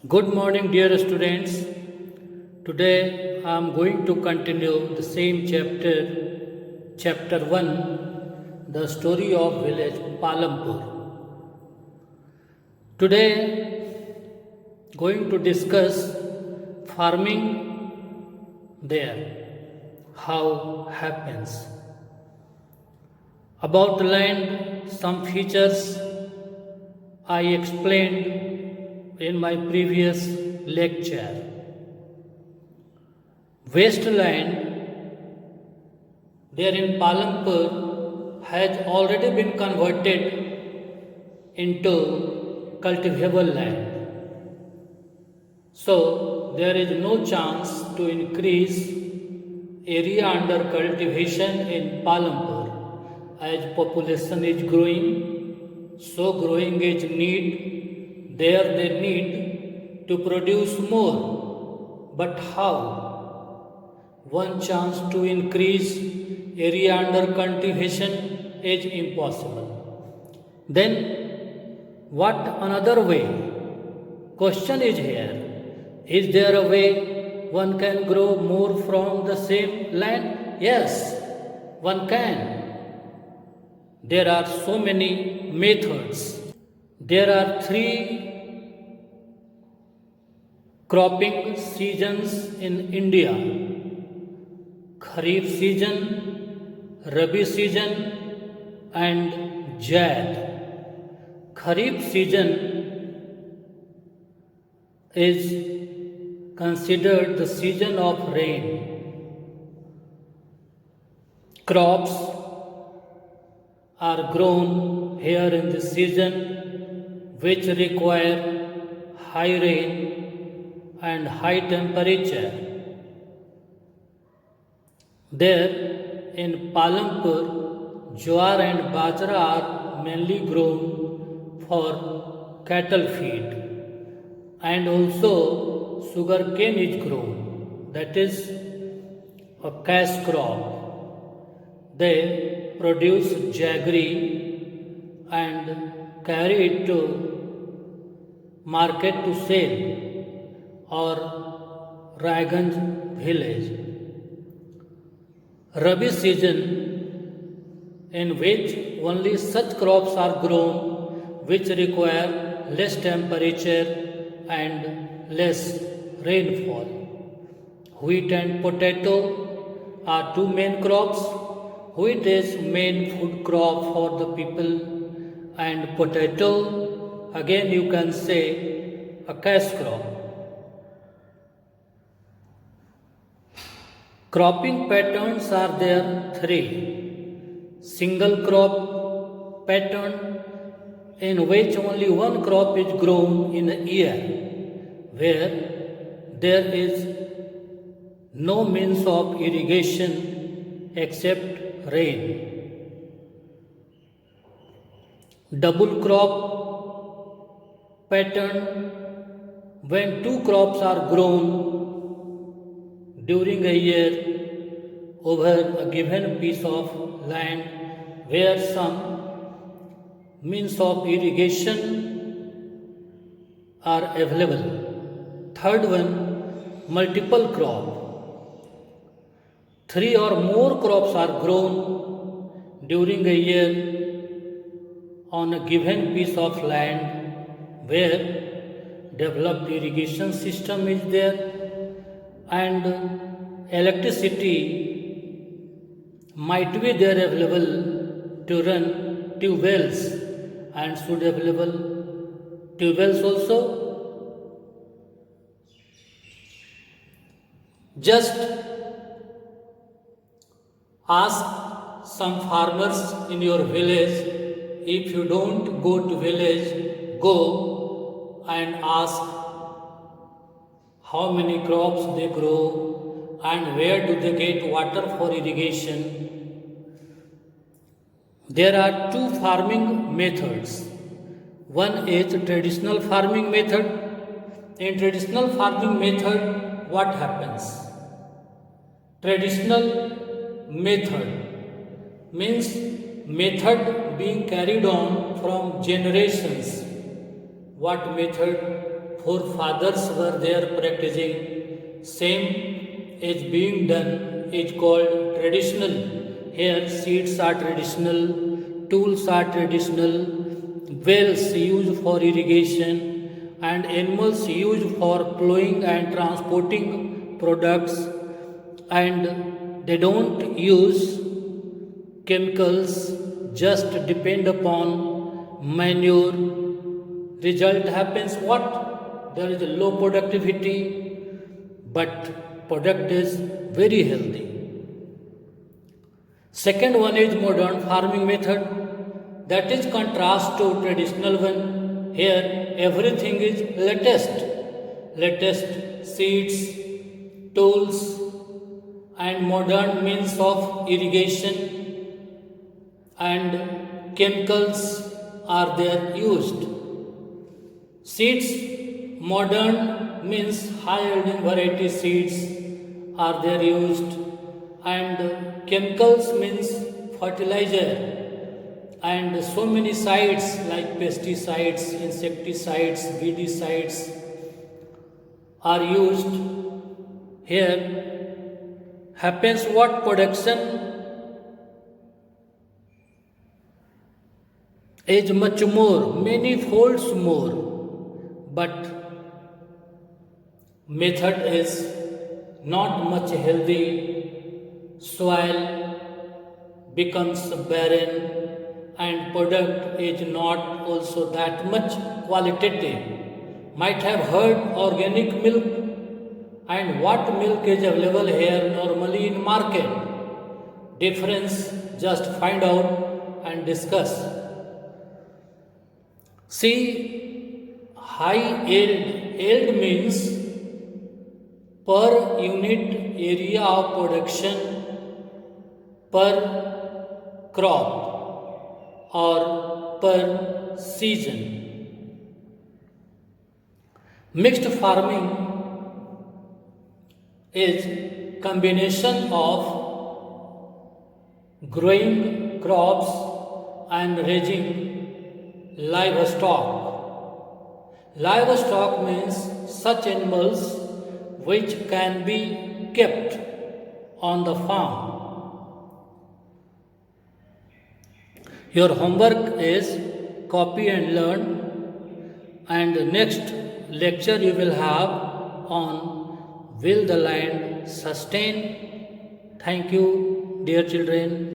Good morning, dear students. Today I am going to continue the same chapter 1, the story of village Palampur. Today, going to discuss farming there, how happens. About the land, some features I explained in my previous lecture. Wasteland there in Palampur has already been converted into cultivable land. So there is no chance to increase area under cultivation in Palampur as population is growing, so growing is need, there they need to produce more. But how? One chance to increase area under cultivation is impossible. Then what another way? Question is here. Is there a way one can grow more from the same land? Yes, one can. There are so many methods. There are 3 cropping seasons in India: Kharif season, Rabi season, and Zaid. Kharif season is considered the season of rain. Crops are grown here in this season which require high rain and high temperature. There in Palampur, jowar and bajra are mainly grown for cattle feed, and also sugarcane is grown, that is a cash crop. They produce jaggery and carry it to market to sell or Raiganj village. Rabi season, in which only such crops are grown which require less temperature and less rainfall. Wheat and potato are 2 main crops. Wheat is main food crop for the people, and potato, again you can say, a cash crop. Cropping patterns are there 3. Single crop pattern, in which only one crop is grown in a year, where there is no means of irrigation except rain. Double crop pattern, when 2 crops are grown during a year over a given piece of land where some means of irrigation are available. Third one, multiple crop. 3 or more crops are grown during a year on a given piece of land where developed irrigation system is there and electricity might be there available to run tube wells, and should available tube wells also. Just ask some farmers in your village. If you don't go to village, go and ask how many crops they grow and where do they get water for irrigation. There are 2 farming methods. One is traditional farming method. In traditional farming method, what happens? Traditional method means method being carried on from generations. What method? forefathers were there practicing, same is being done, is called traditional. Here seeds are traditional, tools are traditional, wells used for irrigation, and animals used for plowing and transporting products, and they don't use chemicals, just depend upon manure. Result happens what? There is a low productivity, but product is very healthy. Second one is modern farming method, that is contrast to traditional one. Here everything is latest seeds, tools, and modern means of irrigation, and chemicals are there used. Seeds, modern means high yielding variety seeds are there used, and chemicals means fertilizer, and so many sides like pesticides, insecticides, weedicides are used. Here happens what? Production is much more, many folds more, but method is not much healthy. Soil becomes barren, and product is not also that much qualitative. Might have heard organic milk, and what milk is available here normally in market? Difference, just find out and discuss. See, high yield means per unit area of production per crop or per season. Mixed farming is combination of growing crops and raising livestock. Livestock means such animals which can be kept on the farm. Your homework is copy and learn, and next lecture you will have on will the land sustain. Thank you, dear children.